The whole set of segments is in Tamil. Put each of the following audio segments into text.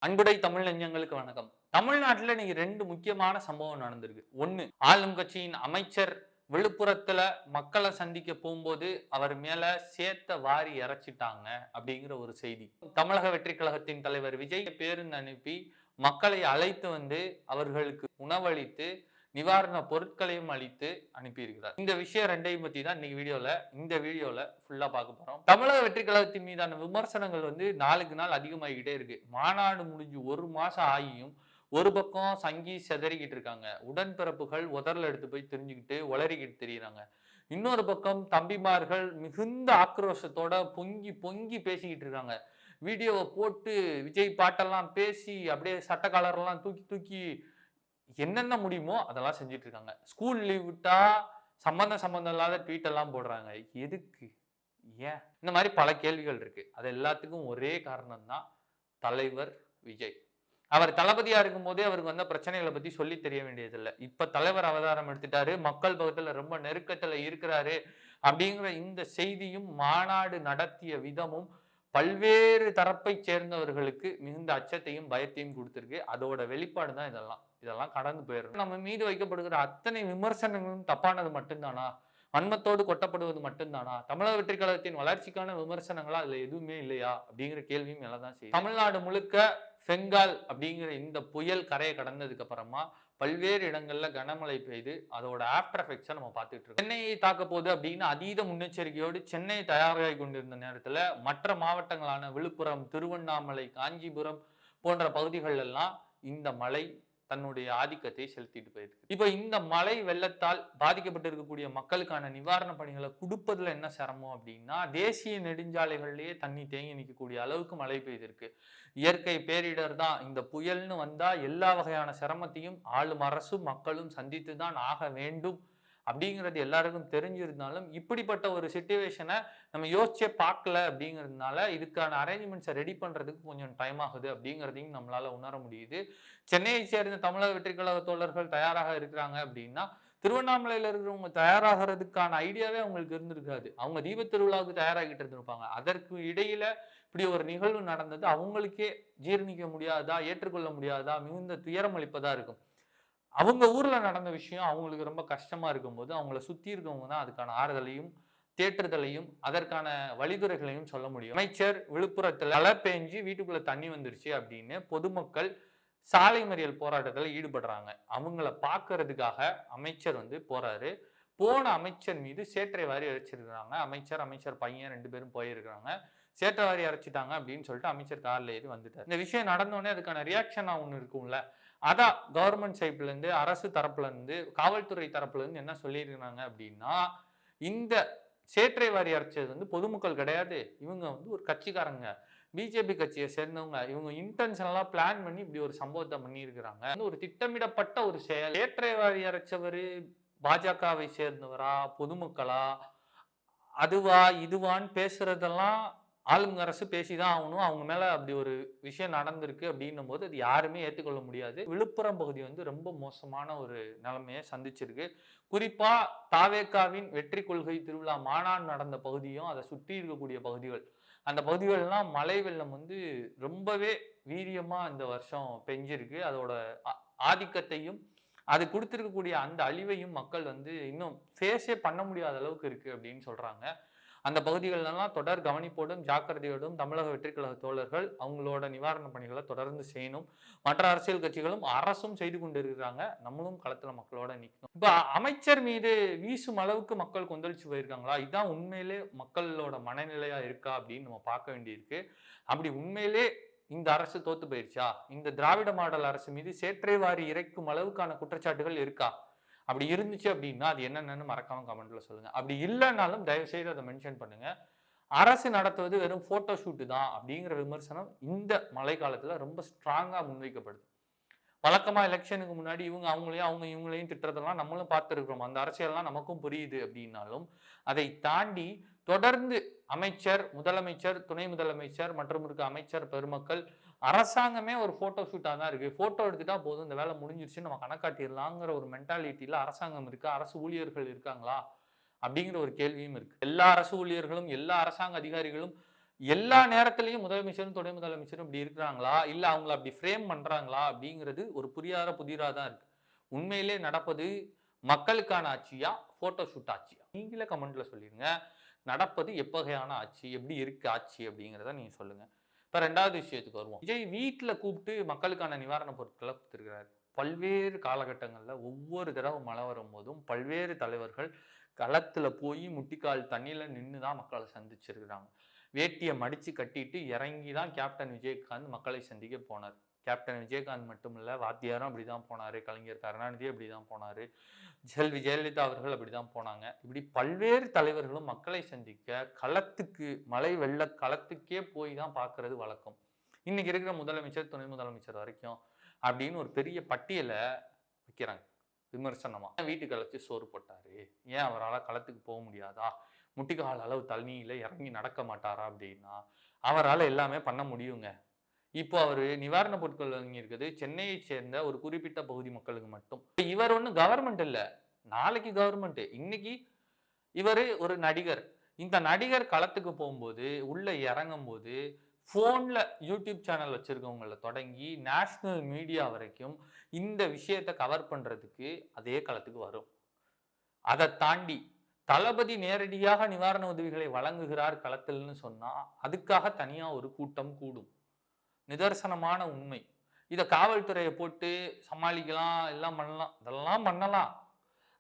அன்புடை தமிழ் நெஞ்சங்களுக்கு வணக்கம். தமிழ்நாட்டுல இன்னைக்கு 2 முக்கியமான சம்பவம் நடந்திருக்கு. ஒண்ணு, ஆளும் கட்சியின் அமைச்சர் விழுப்புரத்துல மக்களை சந்திக்க போகும்போது அவர் மேல சேத்த வாரி இறைச்சிட்டாங்க அப்படிங்கிற ஒரு செய்தி. தமிழக வெற்றி கழகத்தின் தலைவர் விஜய் பேருந்து அனுப்பி மக்களை அழைத்து வந்து அவர்களுக்கு உணவளித்து நிவாரண பொருட்களையும் அளித்து அனுப்பியிருக்கிறார். இந்த விஷயம் ரெண்டையும் பத்தி தான் இந்த வீடியோல ஃபுல்லா பார்க்க போறோம். தமிழக வெற்றி கழகத்தின் மீதான விமர்சனங்கள் நாளுக்கு நாள் அதிகமாகிக்கிட்டே இருக்கு. மாநாடு முடிஞ்சு ஒரு மாசம் ஆகியும் ஒரு பக்கம் சங்கி செதறிக்கிட்டு இருக்காங்க. உடன்பிறப்புகள் உதறல் எடுத்து போய் தெரிஞ்சுக்கிட்டு உளறிக்கிட்டு தெரியுறாங்க. இன்னொரு பக்கம் தம்பிமார்கள் மிகுந்த ஆக்ரோஷத்தோட பொங்கி பொங்கி பேசிக்கிட்டு இருக்காங்க. வீடியோவை போட்டு விஜய் பாட்டெல்லாம் பேசி அப்படியே சட்ட காலரெல்லாம் தூக்கி தூக்கி என்னென்ன முடியுமோ அதெல்லாம் செஞ்சுட்டு இருக்காங்க. ஸ்கூல் லீவ் விட்டா சம்பந்தம் இல்லாத ட்வீட் எல்லாம் போடுறாங்க. எதுக்கு? ஏன்? இந்த மாதிரி பல கேள்விகள் இருக்கு. அது எல்லாத்துக்கும் ஒரே காரணம் தான் தலைவர் விஜய். அவர் தளபதியா இருக்கும் போதே அவருக்கு வந்த பிரச்சனைகளை பத்தி சொல்லி தெரிய வேண்டியதில்லை. இப்ப தலைவர் அவதாரம் எடுத்துட்டாரு, மக்கள் பக்கத்துல ரொம்ப நெருக்கத்துல இருக்கிறாரு அப்படிங்கிற இந்த செய்தியும் மாநாடு நடத்திய விதமும் பல்வேறு தரப்பை சேர்ந்தவர்களுக்கு மிகுந்த அச்சத்தையும் பயத்தையும் கொடுத்திருக்கு. அதோட வெளிப்பாடு தான் இதெல்லாம் கடந்து போயிடும். நம்ம மீது வைக்கப்படுகிற அத்தனை விமர்சனங்களும் தப்பானது மட்டும்தானா? வன்மத்தோடு கொட்டப்படுவது மட்டும்தானா? தமிழக வெற்றி கழகத்தின் வளர்ச்சிக்கான விமர்சனங்களா அதுல எதுவுமே இல்லையா அப்படிங்கிற கேள்வியும் எழதான் செய்யும். தமிழ்நாடு முழுக்க பெங்கால் அப்படிங்கிற இந்த புயல் கரையை கடந்ததுக்கு அப்புறமா பல்வேறு இடங்கள்ல கனமழை பெய்து அதோட ஆஃப்டர் எஃபெக்ட்ஸை நம்ம பார்த்துட்டு இருக்கோம். சென்னையை தாக்க போகுது அப்படின்னு அதீத முன்னெச்சரிக்கையோடு சென்னை தயாராகி கொண்டிருந்த நேரத்துல மற்ற மாவட்டங்களான விழுப்புரம், திருவண்ணாமலை, காஞ்சிபுரம் போன்ற பகுதிகள் எல்லாம் இந்த மழை தன்னுடைய ஆதிக்கத்தை செலுத்திட்டு போயிருக்கு. இப்ப இந்த மழை வெள்ளத்தால் பாதிக்கப்பட்டிருக்கக்கூடிய மக்களுக்கான நிவாரண பணிகளை கொடுப்பதுல என்ன சிரமம் அப்படின்னா, தேசிய நெடுஞ்சாலைகள்லயே தண்ணி தேங்கி நிற்கக்கூடிய அளவுக்கு மழை பெய்திருக்கு. இயற்கை பேரிடர் தான். இந்த புயல்னு வந்தா எல்லா வகையான சிரமத்தையும் ஆளும் அரசும் மக்களும் சந்தித்து தான் ஆக வேண்டும் அப்படிங்கிறது எல்லாருக்கும் தெரிஞ்சிருந்தாலும் இப்படிப்பட்ட ஒரு சிச்சுவேஷனை நம்ம யோசிச்சே பார்க்கல அப்படிங்கிறதுனால இதுக்கான அரேஞ்ச்மெண்ட்ஸை ரெடி பண்றதுக்கு கொஞ்சம் டைம் ஆகுது அப்படிங்கிறதையும் நம்மளால உணர முடியுது. சென்னையை சேர்ந்த தமிழக வெற்றி கழக தோழர்கள் தயாராக இருக்கிறாங்க அப்படின்னா திருவண்ணாமலையில இருக்கிறவங்க தயாராகிறதுக்கான ஐடியாவே அவங்களுக்கு இருந்திருக்காது. அவங்க தீப திருவிழாவுக்கு தயாராகிட்டு இருந்திருப்பாங்க. அதற்கு இடையில இப்படி ஒரு நிகழ்வு நடந்தது அவங்களுக்கே ஜீரணிக்க முடியாதா, ஏற்றுக்கொள்ள முடியாதா, மிகுந்த துயரம் அளிப்பதா இருக்கும். அவங்க ஊர்ல நடந்த விஷயம் அவங்களுக்கு ரொம்ப கஷ்டமா இருக்கும்போது அவங்கள சுத்தி இருக்கவங்க தான் அதுக்கான ஆறுதலையும் தேற்றுதலையும் அதற்கான வழிதுறைகளையும் சொல்ல முடியும். அமைச்சர் விழுப்புரத்துல மழை பெஞ்சு வீட்டுக்குள்ள தண்ணி வந்துருச்சு அப்படின்னு பொதுமக்கள் சாலை மறியல் போராட்டத்தில் ஈடுபடுறாங்க. அவங்கள பாக்குறதுக்காக அமைச்சர் போறாரு. போன அமைச்சர் மீது சேற்றை வாரி இறைச்சிருக்கிறாங்க. அமைச்சர் பையன் 2 பேரும் போயிருக்கிறாங்க. சேற்றை வாரி இறைச்சிட்டாங்க அப்படின்னு சொல்லிட்டு அமைச்சர் கார்ல ஏறி வந்துட்டார். இந்த விஷயம் நடந்தோடனே அதுக்கான ரியாக்ஷனா ஒண்ணு இருக்கும்ல. அதான் கவர்மெண்ட் சைட்ல இருந்து, அரசு தரப்புல இருந்து, காவல்துறை தரப்புல இருந்து என்ன சொல்லியிருக்கிறாங்க அப்படின்னா, இந்த சேற்றை வாரி இறைச்சது பொதுமக்கள் கிடையாது. இவங்க ஒரு கட்சிக்காரங்க. பிஜேபி கட்சியை சேர்ந்தவங்க. இவங்க இன்டென்ஷனலா பிளான் பண்ணி இப்படி ஒரு சம்பவத்தை பண்ணியிருக்கிறாங்க. ஒரு திட்டமிடப்பட்ட ஒரு செயல். சேற்றை வாரி இறைச்சவரு பாஜகவை சேர்ந்தவரா, பொதுமக்களா, அதுவா இதுவான்னு பேசுறதெல்லாம் ஆளுங்க அரசு பேசிதான் ஆகணும். அவங்க மேல அப்படி ஒரு விஷயம் நடந்திருக்கு அப்படின்னும் போது அது யாருமே ஏற்றுக்கொள்ள முடியாது. விழுப்புரம் பகுதி ரொம்ப மோசமான ஒரு நிலைமையை சந்திச்சிருக்கு. குறிப்பா தாவேகாவின் வெற்றி கொள்கை திருவிழா மாநாடு நடந்த பகுதியும் அதை சுற்றி இருக்கக்கூடிய பகுதிகள், அந்த பகுதிகளெல்லாம் மழை வெள்ளம் ரொம்பவே வீரியமா இந்த வருஷம் பெஞ்சிருக்கு. அதோட ஆதிக்கத்தையும் அது கொடுத்திருக்கக்கூடிய அந்த அழிவையும் மக்கள் இன்னும் ஃபேஸே பண்ண முடியாத அளவுக்கு இருக்கு அப்படின்னு சொல்றாங்க. அந்த பகுதிகளெல்லாம் தொடர் கவனிப்போடும் ஜாக்கிரதையோடும் தமிழக வெற்றி கழக தோழர்கள் அவங்களோட நிவாரண பணிகளை தொடர்ந்து செய்யணும். மற்ற அரசியல் கட்சிகளும் அரசும் செய்து கொண்டிருக்கிறாங்க. நம்மளும் களத்துல மக்களோட நிற்கணும். இப்ப அமைச்சர் மீது வீசும் அளவுக்கு மக்கள் கொந்தளிச்சு போயிருக்காங்களா? இதுதான் உண்மையிலே மக்களோட மனநிலையா இருக்கா அப்படின்னு நம்ம பார்க்க வேண்டியிருக்கு. அப்படி உண்மையிலே இந்த அரசு தோத்து போயிருச்சா? இந்த திராவிட மாடல் அரசு மீது சேற்றை வாரி இறைக்கும் அளவுக்கான குற்றச்சாட்டுகள் இருக்கா? அப்படி இருந்துச்சு அப்படின்னா அது என்னென்னு மறக்காம கமெண்ட்ல சொல்லுங்க. அப்படி இல்லைன்னாலும் தயவு செய்து அதை மென்ஷன் பண்ணுங்க. அரசு நடத்துவது வெறும் போட்டோ ஷூட் தான் அப்படிங்கிற விமர்சனம் இந்த மழை காலத்துல ரொம்ப ஸ்ட்ராங்கா முன்வைக்கப்படுது. வழக்கமா எலெக்ஷனுக்கு முன்னாடி இவங்க அவங்களையும் அவங்க இவங்களையும் திட்டுறதெல்லாம் நம்மளும் பார்த்துருக்கிறோம். அந்த அரசியல்லாம் நமக்கும் புரியுது அப்படின்னாலும் அதை தாண்டி தொடர்ந்து அமைச்சர், முதலமைச்சர், துணை முதலமைச்சர் மற்றும் இருக்க அமைச்சர் பெருமக்கள் அரசாங்கமே ஒரு போட்டோ ஷூட்டா தான் இருக்கு. போட்டோ எடுத்துட்டா போதும், இந்த வேலை முடிஞ்சிருச்சு, நம்ம கணக்காட்டிடலாங்கிற ஒரு மென்டாலிட்டியில அரசாங்கம் இருக்கு. அரசு ஊழியர்கள் இருக்காங்களா அப்படிங்கிற ஒரு கேள்வியும் இருக்கு. எல்லா அரசு ஊழியர்களும் எல்லா அரசாங்க அதிகாரிகளும் எல்லா நேரத்திலையும் முதலமைச்சரும் துணை முதலமைச்சரும் இப்படி இருக்கிறாங்களா இல்ல அவங்கள அப்படி ஃப்ரேம் பண்றாங்களா அப்படிங்கிறது ஒரு புரியாத புதிரா தான் இருக்கு. உண்மையிலே நடப்பது மக்களுக்கான ஆட்சியா போட்டோ ஷூட் ஆட்சியா? நீங்களே கமெண்ட்ல சொல்லிருங்க. நடப்பது எப்பகையான ஆட்சி, எப்படி இருக்கு ஆட்சி அப்படிங்கிறத நீங்க சொல்லுங்க. இப்ப 2வது விஷயத்துக்கு வருவோம். விஜய் வீட்டுல கூப்பிட்டு மக்களுக்கான நிவாரண பொருட்களை கொடுத்திருக்கிறாரு. பல்வேறு காலகட்டங்கள்ல ஒவ்வொரு தடவை மழை வரும்போதும் பல்வேறு தலைவர்கள் களத்துல போய் முட்டிக்கால் தண்ணியில நின்று தான் மக்களை சந்திச்சிருக்கிறாங்க. வேட்டியை மடிச்சு கட்டிட்டு இறங்கி தான் கேப்டன் விஜயகாந்த் மக்களை சந்திக்க போனார். கேப்டன் விஜயகாந்த் மட்டும் இல்ல, வாத்தியாரும் அப்படிதான் போனாரு, கலைஞர் கருணாநிதி அப்படிதான் போனாரு, செல்வி ஜெயலலிதா அவர்கள் அப்படிதான் போனாங்க. இப்படி பல்வேறு தலைவர்களும் மக்களை சந்திக்க களத்துக்கு, மழை வெள்ள களத்துக்கே போய் தான் பார்க்கறது வழக்கம். இன்னைக்கு இருக்கிற முதலமைச்சர் துணை முதலமைச்சர் வரைக்கும் அப்படின்னு ஒரு பெரிய பட்டியலை வைக்கிறாங்க விமர்சனமா. வீட்டுக்கு அழைச்சி சோறு போட்டாரு, ஏன் அவரால் களத்துக்கு போக முடியாதா, முட்டிக்கால் அளவு தண்ணியில இறங்கி நடக்க மாட்டாரா அப்படின்னா அவரால் எல்லாமே பண்ண முடியுங்க. இப்போ அவரு நிவாரண பொருட்கள் வாங்கியிருக்குது சென்னையை சேர்ந்த ஒரு குறிப்பிட்ட பகுதி மக்களுக்கு மட்டும். இவர் ஒன்றும் கவர்மெண்ட் இல்ல, நாளைக்கு கவர்மெண்ட். இன்னைக்கு இவரு ஒரு நடிகர். இந்த நடிகர் களத்துக்கு போகும்போது உள்ள இறங்கும் போது போன்ல யூடியூப் சேனல் வச்சிருக்கவங்கள தொடங்கி நேஷனல் மீடியா வரைக்கும் இந்த விஷயத்தை கவர் பண்றதுக்கு அதே களத்துக்கு வரும். அதை தாண்டி தளபதி நேரடியாக நிவாரண உதவிகளை வழங்குகிறார் களத்தில்னு சொன்னா அதுக்காக தனியா ஒரு கூட்டம் கூடும். நிதர்சனமான உண்மை. இத காவல்துறையை போட்டு சமாளிக்கலாம், எல்லாம் பண்ணலாம், இதெல்லாம் பண்ணலாம்.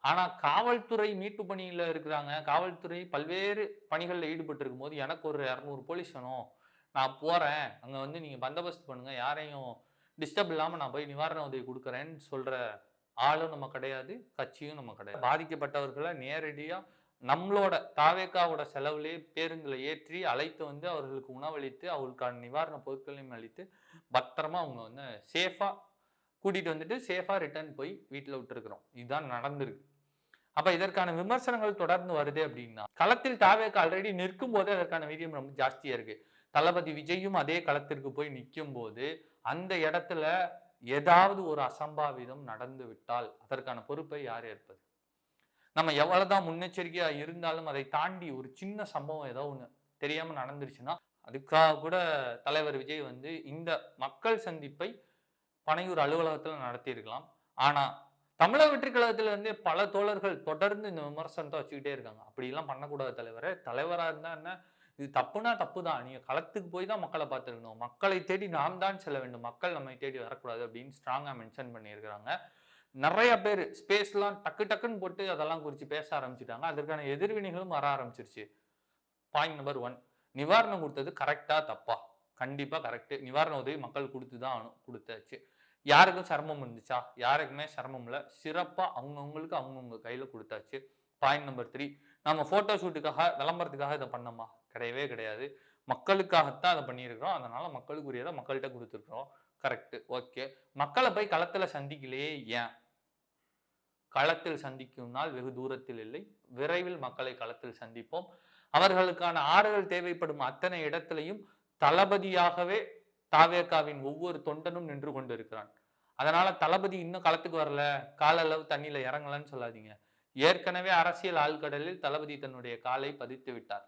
ஆனா காவல்துறை மீட்பு பணியில இருக்கிறாங்க. காவல்துறை பல்வேறு பணிகள்ல ஈடுபட்டு இருக்கும்போது எனக்கு ஒரு 200 போலீஸ் வேணும், நான் போறேன், அங்க வந்து நீங்க பந்தோபஸ்து பண்ணுங்க, யாரையும் டிஸ்டர்ப் இல்லாம நான் போய் நிவாரண உதவி கொடுக்குறேன்னு சொல்ற ஆளும் நம்ம கிடையாது, கட்சியும் நம்ம கிடையாது. பாதிக்கப்பட்டவர்களை நேரடியா நம்மளோட தாவேக்காவோட செலவுலேயே பேருந்துல ஏற்றி அழைத்து வந்து அவர்களுக்கு உணவளித்து அவர்களுக்கான நிவாரண பொருட்களையும் அளித்து பத்திரமா அவங்க வந்து சேஃபா கூட்டிட்டு வந்துட்டு சேஃபா ரிட்டர்ன் போய் வீட்டுல விட்டுருக்கிறோம். இதுதான் நடந்திருக்கு. அப்ப இதற்கான விமர்சனங்கள் தொடர்ந்து வருது அப்படின்னா களத்தில் தாவேக்கா ஆல்ரெடி நிற்கும் போது அதற்கான வீரியம் ரொம்ப ஜாஸ்தியா இருக்கு. தளபதி விஜயும் அதே களத்திற்கு போய் நிற்கும் போது அந்த இடத்துல ஏதாவது ஒரு அசம்பாவிதம் நடந்து விட்டால் அதற்கான பொறுப்பை யார் ஏற்பது? நம்ம எவ்வளவுதான் முன்னெச்சரிக்கையா இருந்தாலும் அதை தாண்டி ஒரு சின்ன சம்பவம் ஏதோ ஒண்ணு தெரியாம நடந்துருச்சுன்னா அதுக்காக கூட தலைவர் விஜய் வந்து இந்த மக்கள் சந்திப்பை பனையூர் அலுவலகத்துல நடத்தி இருக்கலாம். ஆனா தமிழக வெற்றி கழகத்துல இருந்தே பல தோழர்கள் தொடர்ந்து இந்த விமர்சனத்தை வச்சுக்கிட்டே இருக்காங்க. அப்படி எல்லாம் பண்ணக்கூடாது தலைவரே, தலைவரா இருந்தா என்ன, இது தப்புனா தப்பு தான், நீங்க களத்துக்கு போய் தான் மக்களை பார்த்துருக்கணும், மக்களை தேடி நாம் தான் செல்ல வேண்டும், மக்கள் நம்மை தேடி வரக்கூடாது அப்படின்னு ஸ்ட்ராங்கா மென்ஷன் பண்ணியிருக்கிறாங்க. நிறைய பேர் ஸ்பேஸ்லாம் டக்கு டக்குன்னு போட்டு அதெல்லாம் குறித்து பேச ஆரம்பிச்சுட்டாங்க. அதற்கான எதிர்வினைகளும் வர ஆரம்பிச்சிருச்சு. பாயிண்ட் நம்பர் 1, நிவாரணம் கொடுத்தது கரெக்டா தப்பா? கண்டிப்பா கரெக்ட். நிவாரண உதவி மக்கள் கொடுத்துதான் ஆகணும், கொடுத்தாச்சு. யாருக்கும் சிரமம் இருந்துச்சா? யாருக்குமே சிரமம் இல்லை, சிறப்பா அவங்கவுங்களுக்கு அவங்கவுங்க கையில கொடுத்தாச்சு. பாயிண்ட் நம்பர் 3, நம்ம போட்டோ ஷூட்டுக்காக விளம்பரத்துக்காக இதை பண்ணோமா? கிடையவே கிடையாது. மக்களுக்காகத்தான் அதை பண்ணியிருக்கிறோம். அதனால மக்களுக்குரியதை மக்கள்கிட்ட கொடுத்துருக்கிறோம். Correct, okay. மக்களை போய் களத்துல சந்திக்கலையே, ஏன்? களத்தில் சந்திக்கும் நாள் வெகு தூரத்தில் இல்லை, விரைவில் மக்களை களத்தில் சந்திப்போம். அவர்களுக்கான ஆறுதல் தேவைப்படும் அத்தனை இடத்திலையும் தளபதியாகவே தாவேக்காவின் ஒவ்வொரு தொண்டனும் நின்று கொண்டு இருக்கிறான். அதனால தளபதி இன்னும் களத்துக்கு வரல, கால அளவு தண்ணியில இறங்கலன்னு சொல்லாதீங்க. ஏற்கனவே அரசியல் ஆழ்கடலில் தளபதி தன்னுடைய காலை பதித்து விட்டார்.